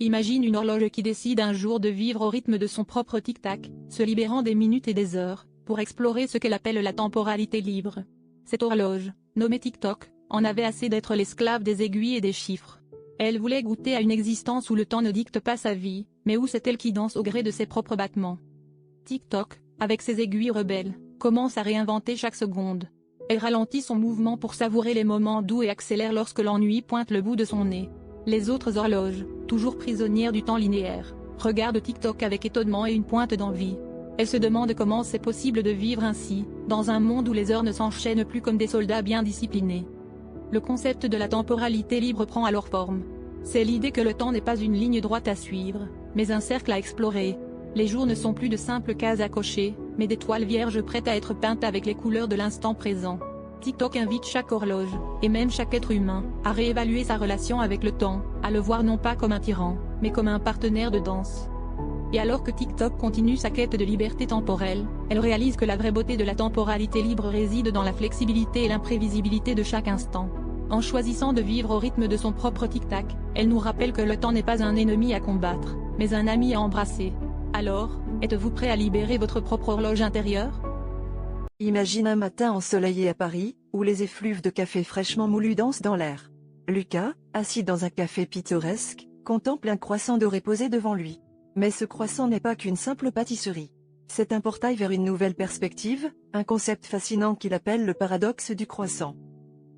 Imagine une horloge qui décide un jour de vivre au rythme de son propre tic-tac, se libérant des minutes et des heures, pour explorer ce qu'elle appelle la temporalité libre. Cette horloge, nommée TikTok, en avait assez d'être l'esclave des aiguilles et des chiffres. Elle voulait goûter à une existence où le temps ne dicte pas sa vie, mais où c'est elle qui danse au gré de ses propres battements. TikTok, avec ses aiguilles rebelles, commence à réinventer chaque seconde. Elle ralentit son mouvement pour savourer les moments doux et accélère lorsque l'ennui pointe le bout de son nez. Les autres horloges, toujours prisonnières du temps linéaire, regardent TikTok avec étonnement et une pointe d'envie. Elles se demandent comment c'est possible de vivre ainsi, dans un monde où les heures ne s'enchaînent plus comme des soldats bien disciplinés. Le concept de la temporalité libre prend alors forme. C'est l'idée que le temps n'est pas une ligne droite à suivre, mais un cercle à explorer. Les jours ne sont plus de simples cases à cocher, mais des toiles vierges prêtes à être peintes avec les couleurs de l'instant présent. TikTok invite chaque horloge, et même chaque être humain, à réévaluer sa relation avec le temps, à le voir non pas comme un tyran, mais comme un partenaire de danse. Et alors que TikTok continue sa quête de liberté temporelle, elle réalise que la vraie beauté de la temporalité libre réside dans la flexibilité et l'imprévisibilité de chaque instant. En choisissant de vivre au rythme de son propre tic-tac, elle nous rappelle que le temps n'est pas un ennemi à combattre, mais un ami à embrasser. Alors, êtes-vous prêt à libérer votre propre horloge intérieure? Imagine un matin ensoleillé à Paris, où les effluves de café fraîchement moulu dansent dans l'air. Lucas, assis dans un café pittoresque, contemple un croissant doré posé devant lui. Mais ce croissant n'est pas qu'une simple pâtisserie. C'est un portail vers une nouvelle perspective, un concept fascinant qu'il appelle le paradoxe du croissant.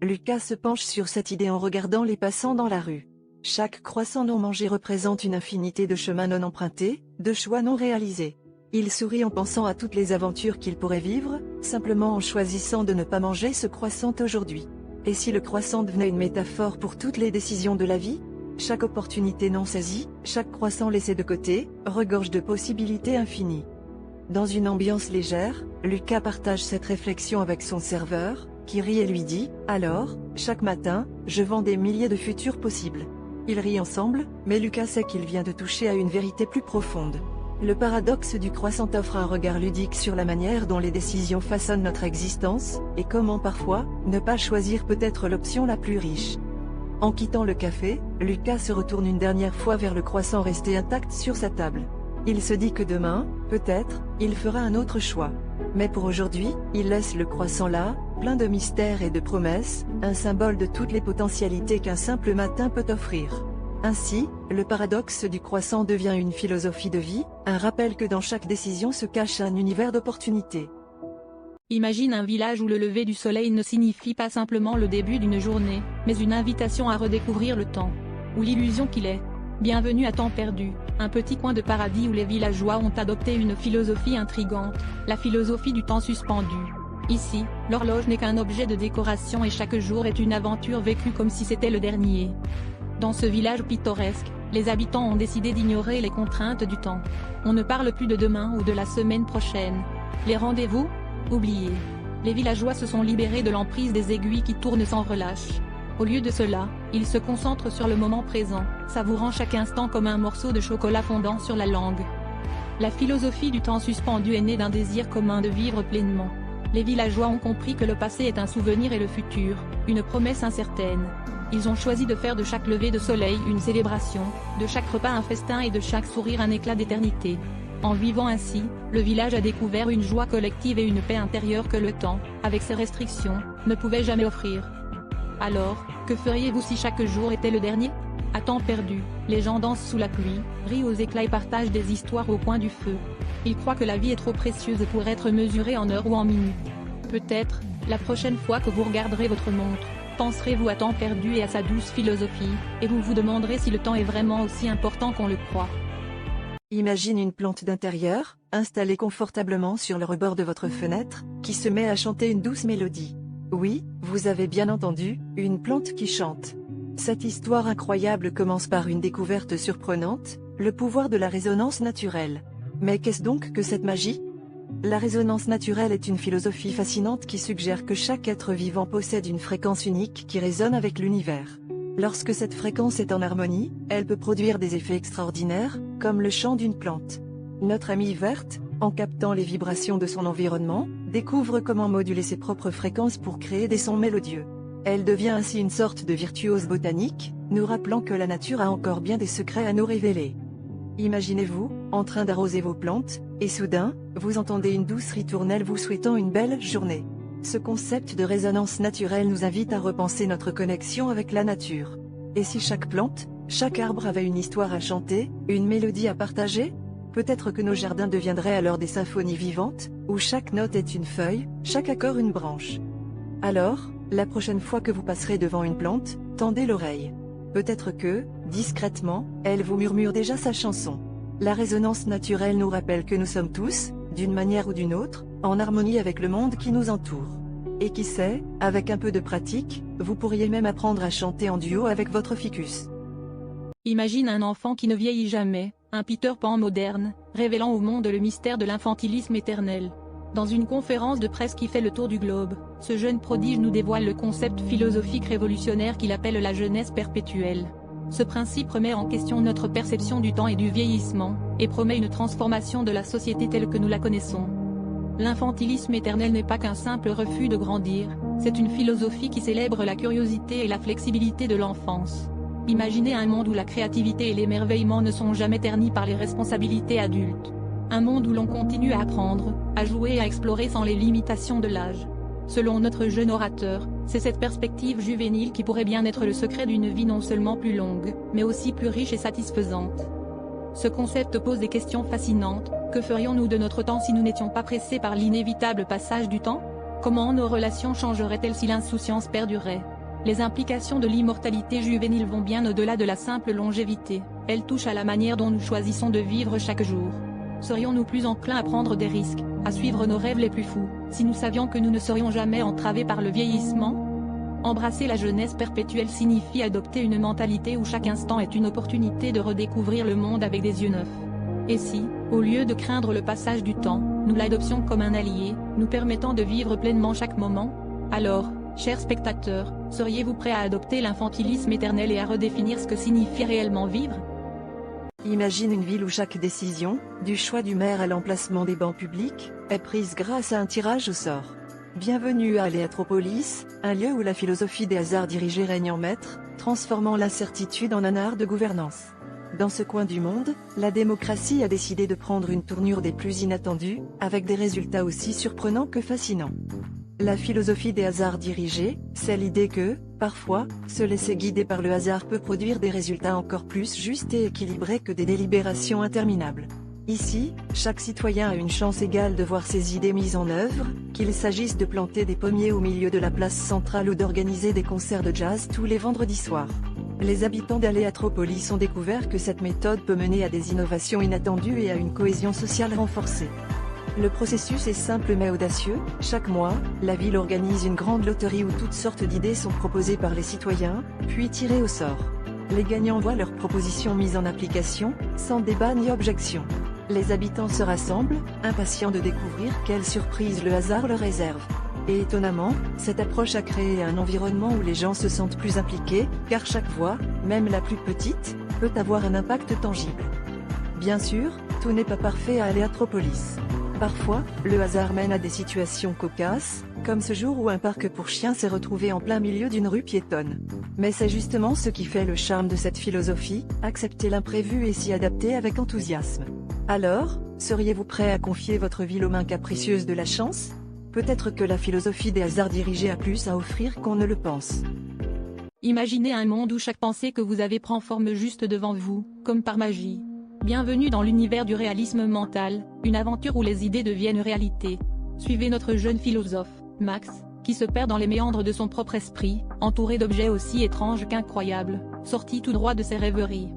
Lucas se penche sur cette idée en regardant les passants dans la rue. Chaque croissant non mangé représente une infinité de chemins non empruntés, de choix non réalisés. Il sourit en pensant à toutes les aventures qu'il pourrait vivre, simplement en choisissant de ne pas manger ce croissant aujourd'hui. Et si le croissant devenait une métaphore pour toutes les décisions de la vie? Chaque opportunité non saisie, chaque croissant laissé de côté, regorge de possibilités infinies. Dans une ambiance légère, Lucas partage cette réflexion avec son serveur, qui rit et lui dit « Alors, chaque matin, je vends des milliers de futurs possibles ». Ils rient ensemble, mais Lucas sait qu'il vient de toucher à une vérité plus profonde. Le paradoxe du croissant offre un regard ludique sur la manière dont les décisions façonnent notre existence, et comment parfois, ne pas choisir peut être l'option la plus riche. En quittant le café, Lucas se retourne une dernière fois vers le croissant resté intact sur sa table. Il se dit que demain, peut-être, il fera un autre choix. Mais pour aujourd'hui, il laisse le croissant là, plein de mystères et de promesses, un symbole de toutes les potentialités qu'un simple matin peut offrir. Ainsi, le paradoxe du croissant devient une philosophie de vie, un rappel que dans chaque décision se cache un univers d'opportunités. Imagine un village où le lever du soleil ne signifie pas simplement le début d'une journée, mais une invitation à redécouvrir le temps. Ou l'illusion qu'il est. Bienvenue à Temps Perdu, un petit coin de paradis où les villageois ont adopté une philosophie intrigante, la philosophie du temps suspendu. Ici, l'horloge n'est qu'un objet de décoration et chaque jour est une aventure vécue comme si c'était le dernier. Dans ce village pittoresque, les habitants ont décidé d'ignorer les contraintes du temps. On ne parle plus de demain ou de la semaine prochaine. Les rendez-vous? Oubliés. Les villageois se sont libérés de l'emprise des aiguilles qui tournent sans relâche. Au lieu de cela, ils se concentrent sur le moment présent, savourant chaque instant comme un morceau de chocolat fondant sur la langue. La philosophie du temps suspendu est née d'un désir commun de vivre pleinement. Les villageois ont compris que le passé est un souvenir et le futur, une promesse incertaine. Ils ont choisi de faire de chaque lever de soleil une célébration, de chaque repas un festin et de chaque sourire un éclat d'éternité. En vivant ainsi, le village a découvert une joie collective et une paix intérieure que le temps, avec ses restrictions, ne pouvait jamais offrir. Alors, que feriez-vous si chaque jour était le dernier? À temps perdu, les gens dansent sous la pluie, rient aux éclats et partagent des histoires au coin du feu. Ils croient que la vie est trop précieuse pour être mesurée en heures ou en minutes. Peut-être, la prochaine fois que vous regarderez votre montre, penserez-vous à Temps Perdu et à sa douce philosophie, et vous vous demanderez si le temps est vraiment aussi important qu'on le croit. Imagine une plante d'intérieur, installée confortablement sur le rebord de votre fenêtre, qui se met à chanter une douce mélodie. Oui, vous avez bien entendu, une plante qui chante. Cette histoire incroyable commence par une découverte surprenante, le pouvoir de la résonance naturelle. Mais qu'est-ce donc que cette magie? La résonance naturelle est une philosophie fascinante qui suggère que chaque être vivant possède une fréquence unique qui résonne avec l'univers. Lorsque cette fréquence est en harmonie, elle peut produire des effets extraordinaires, comme le chant d'une plante. Notre amie verte, en captant les vibrations de son environnement, découvre comment moduler ses propres fréquences pour créer des sons mélodieux. Elle devient ainsi une sorte de virtuose botanique, nous rappelant que la nature a encore bien des secrets à nous révéler. Imaginez-vous, en train d'arroser vos plantes, et soudain, vous entendez une douce ritournelle vous souhaitant une belle journée. Ce concept de résonance naturelle nous invite à repenser notre connexion avec la nature. Et si chaque plante, chaque arbre avait une histoire à chanter, une mélodie à partager? Peut-être que nos jardins deviendraient alors des symphonies vivantes, où chaque note est une feuille, chaque accord une branche. Alors, la prochaine fois que vous passerez devant une plante, tendez l'oreille. Peut-être que, discrètement, elle vous murmure déjà sa chanson. La résonance naturelle nous rappelle que nous sommes tous, d'une manière ou d'une autre, en harmonie avec le monde qui nous entoure. Et qui sait, avec un peu de pratique, vous pourriez même apprendre à chanter en duo avec votre ficus. Imagine un enfant qui ne vieillit jamais, un Peter Pan moderne, révélant au monde le mystère de l'infantilisme éternel. Dans une conférence de presse qui fait le tour du globe, ce jeune prodige nous dévoile le concept philosophique révolutionnaire qu'il appelle la jeunesse perpétuelle. Ce principe remet en question notre perception du temps et du vieillissement, et promet une transformation de la société telle que nous la connaissons. L'infantilisme éternel n'est pas qu'un simple refus de grandir, c'est une philosophie qui célèbre la curiosité et la flexibilité de l'enfance. Imaginez un monde où la créativité et l'émerveillement ne sont jamais ternis par les responsabilités adultes. Un monde où l'on continue à apprendre, à jouer et à explorer sans les limitations de l'âge. Selon notre jeune orateur, c'est cette perspective juvénile qui pourrait bien être le secret d'une vie non seulement plus longue, mais aussi plus riche et satisfaisante. Ce concept pose des questions fascinantes. Que ferions-nous de notre temps si nous n'étions pas pressés par l'inévitable passage du temps? Comment nos relations changeraient-elles si l'insouciance perdurait? Les implications de l'immortalité juvénile vont bien au-delà de la simple longévité. Elles touchent à la manière dont nous choisissons de vivre chaque jour. Serions-nous plus enclins à prendre des risques, à suivre nos rêves les plus fous, si nous savions que nous ne serions jamais entravés par le vieillissement? Embrasser la jeunesse perpétuelle signifie adopter une mentalité où chaque instant est une opportunité de redécouvrir le monde avec des yeux neufs. Et si, au lieu de craindre le passage du temps, nous l'adoptions comme un allié, nous permettant de vivre pleinement chaque moment? Alors, chers spectateurs, seriez-vous prêts à adopter l'infantilisme éternel et à redéfinir ce que signifie réellement vivre? Imagine une ville où chaque décision, du choix du maire à l'emplacement des bancs publics, est prise grâce à un tirage au sort. Bienvenue à Aléatropolis, un lieu où la philosophie des hasards dirigés règne en maître, transformant l'incertitude en un art de gouvernance. Dans ce coin du monde, la démocratie a décidé de prendre une tournure des plus inattendues, avec des résultats aussi surprenants que fascinants. La philosophie des hasards dirigés, c'est l'idée que, parfois, se laisser guider par le hasard peut produire des résultats encore plus justes et équilibrés que des délibérations interminables. Ici, chaque citoyen a une chance égale de voir ses idées mises en œuvre, qu'il s'agisse de planter des pommiers au milieu de la place centrale ou d'organiser des concerts de jazz tous les vendredis soirs. Les habitants d'Aléatropolis ont découvert que cette méthode peut mener à des innovations inattendues et à une cohésion sociale renforcée. Le processus est simple mais audacieux. Chaque mois, la ville organise une grande loterie où toutes sortes d'idées sont proposées par les citoyens, puis tirées au sort. Les gagnants voient leurs propositions mises en application, sans débat ni objection. Les habitants se rassemblent, impatients de découvrir quelle surprise le hasard leur réserve. Et étonnamment, cette approche a créé un environnement où les gens se sentent plus impliqués, car chaque voix, même la plus petite, peut avoir un impact tangible. Bien sûr, tout n'est pas parfait à Aléatropolis. Parfois, le hasard mène à des situations cocasses, comme ce jour où un parc pour chiens s'est retrouvé en plein milieu d'une rue piétonne. Mais c'est justement ce qui fait le charme de cette philosophie, accepter l'imprévu et s'y adapter avec enthousiasme. Alors, seriez-vous prêt à confier votre ville aux mains capricieuses de la chance? Peut-être que la philosophie des hasards dirigés a plus à offrir qu'on ne le pense. Imaginez un monde où chaque pensée que vous avez prend forme juste devant vous, comme par magie. Bienvenue dans l'univers du réalisme mental, une aventure où les idées deviennent réalité. Suivez notre jeune philosophe, Max, qui se perd dans les méandres de son propre esprit, entouré d'objets aussi étranges qu'incroyables, sortis tout droit de ses rêveries.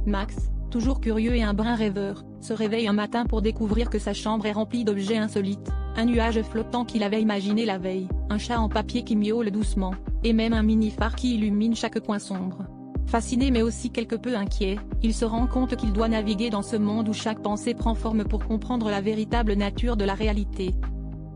Max, toujours curieux et un brin rêveur, se réveille un matin pour découvrir que sa chambre est remplie d'objets insolites, un nuage flottant qu'il avait imaginé la veille, un chat en papier qui miaule doucement, et même un mini-phare qui illumine chaque coin sombre. Fasciné mais aussi quelque peu inquiet, il se rend compte qu'il doit naviguer dans ce monde où chaque pensée prend forme pour comprendre la véritable nature de la réalité.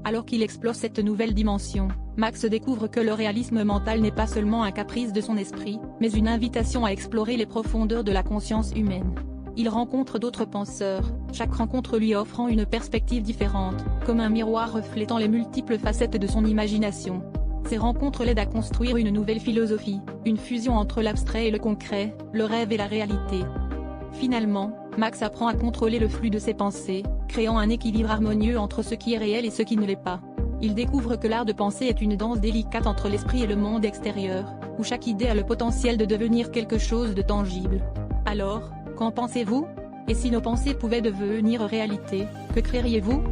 Alors qu'il explore cette nouvelle dimension, Max découvre que le réalisme mental n'est pas seulement un caprice de son esprit, mais une invitation à explorer les profondeurs de la conscience humaine. Il rencontre d'autres penseurs, chaque rencontre lui offrant une perspective différente, comme un miroir reflétant les multiples facettes de son imagination. Ces rencontres l'aident à construire une nouvelle philosophie, une fusion entre l'abstrait et le concret, le rêve et la réalité. Finalement, Max apprend à contrôler le flux de ses pensées, créant un équilibre harmonieux entre ce qui est réel et ce qui ne l'est pas. Il découvre que l'art de penser est une danse délicate entre l'esprit et le monde extérieur, où chaque idée a le potentiel de devenir quelque chose de tangible. Alors, qu'en pensez-vous? Et si nos pensées pouvaient devenir réalité, que créeriez-vous?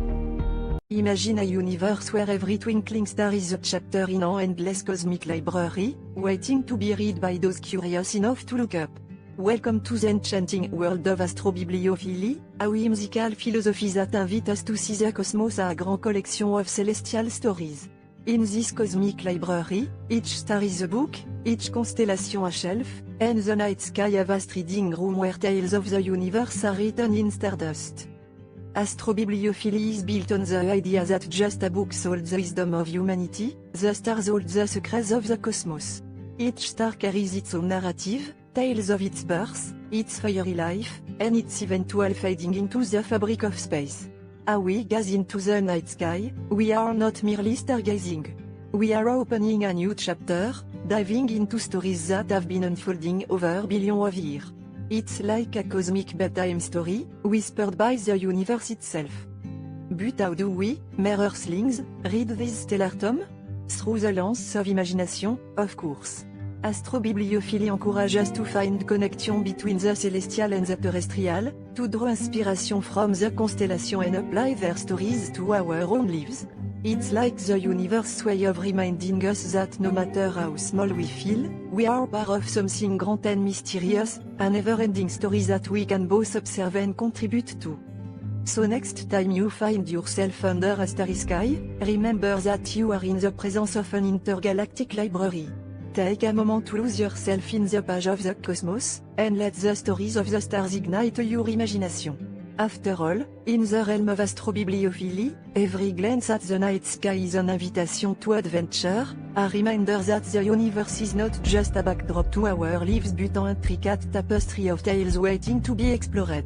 Imagine a universe where every twinkling star is a chapter in an endless cosmic library, waiting to be read by those curious enough to look up. Welcome to the enchanting world of astrobibliophilie, a whimsical philosophy that invite us to see the cosmos a grand collection of celestial stories. In this cosmic library, each star is a book, each constellation a shelf, and the night sky a vast reading room where tales of the universe are written in stardust. Astrobibliophilie is built on the idea that just a book holds the wisdom of humanity, the stars hold the secrets of the cosmos. Each star carries its own narrative, tales of its birth, its fiery life, and its eventual fading into the fabric of space. As we gaze into the night sky, we are not merely stargazing. We are opening a new chapter, diving into stories that have been unfolding over billions of years. It's like a cosmic bedtime story, whispered by the universe itself. But how do we, mere earthlings, read this stellar tome? Through the lens of imagination, of course. Astrobibliophilie encourage us to find connection between the celestial and the terrestrial, to draw inspiration from the constellation and apply their stories to our own lives. It's like the universe's way of reminding us that no matter how small we feel, we are part of something grand and mysterious, a never-ending story that we can both observe and contribute to. So next time you find yourself under a starry sky, remember that you are in the presence of an intergalactic library. Take a moment to lose yourself in the page of the cosmos, and let the stories of the stars ignite your imagination. After all, in the realm of astrobibliophilie, every glance at the night sky is an invitation to adventure, a reminder that the universe is not just a backdrop to our lives but an intricate tapestry of tales waiting to be explored.